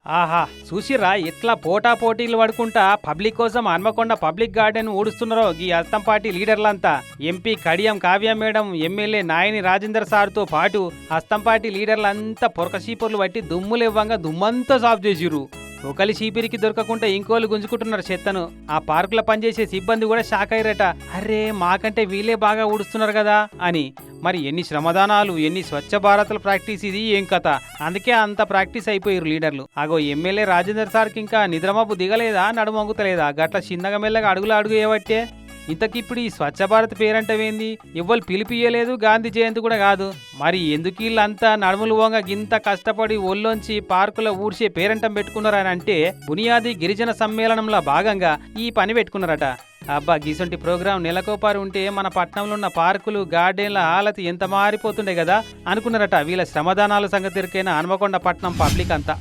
ఆహా చూసిర్రా ఎట్లా పోటా పోటీలు పడుకుంటా పబ్లిక్ కోసం హన్మకొండ పబ్లిక్ గార్డెన్ ఊడుస్తున్నారో ఈ అస్తం పార్టీ లీడర్లంతా. MP Kadiyam Kavya madam, MLA Nayani Rajender సార్తో పాటు అస్తం పార్టీ లీడర్లంతా పొరక చీపుర్లు పట్టి దుమ్ములివ్వంగా దుమ్మంతా సాఫ్ చేసిర్రు. ఒకలి చీపిరికి దొరకకుండా ఇంకోళ్ళు గుంజుకుంటున్నారు చెత్తను. ఆ పార్కులో పనిచేసే సిబ్బంది కూడా షాక్ అయ్యారట. అరే మాకంటే వీళ్ళే బాగా ఊడుస్తున్నారు కదా అని. మరి ఎన్ని శ్రమదానాలు, ఎన్ని స్వచ్ఛ భారత్ల ప్రాక్టీస్ ఇది ఏం కథ. అందుకే అంత ప్రాక్టీస్ అయిపోయారు లీడర్లు. అగో ఎమ్మెల్యే రాజేందర్ సార్కి ఇంకా నిద్రమబ్బు దిగలేదా, నడుమొంగుతలేదా, గట్ల చిన్నగా మెల్లగా అడుగు ఏవట్టే. ఇంతకిప్పుడు ఈ స్వచ్ఛ భారత్ పేరంటవేంది? ఎవ్వరు పిలిపియలేదు, గాంధీ జయంతి కూడా కాదు. మరి ఎందుకు వీళ్ళంతా నడుములు వంగ గింత కష్టపడి ఒళ్ళొంచి పార్కులో ఊడ్చే పేరంటం పెట్టుకున్నారని అంటే బునియాది గిరిజన సమ్మేళనంలో భాగంగా ఈ పని పెట్టుకున్నారట. అబ్బా గిసొంటి ప్రోగ్రాం నెలకోపారి ఉంటే మన పట్టణంలో ఉన్న పార్కులు, గార్డెన్ల హాలతి ఎంత మారిపోతుండే కదా అనుకున్నారట. వీళ్ళ శ్రమదానాల సంగతి ఎరికైన హన్మకొండ పట్టణం పబ్లిక్ అంతా.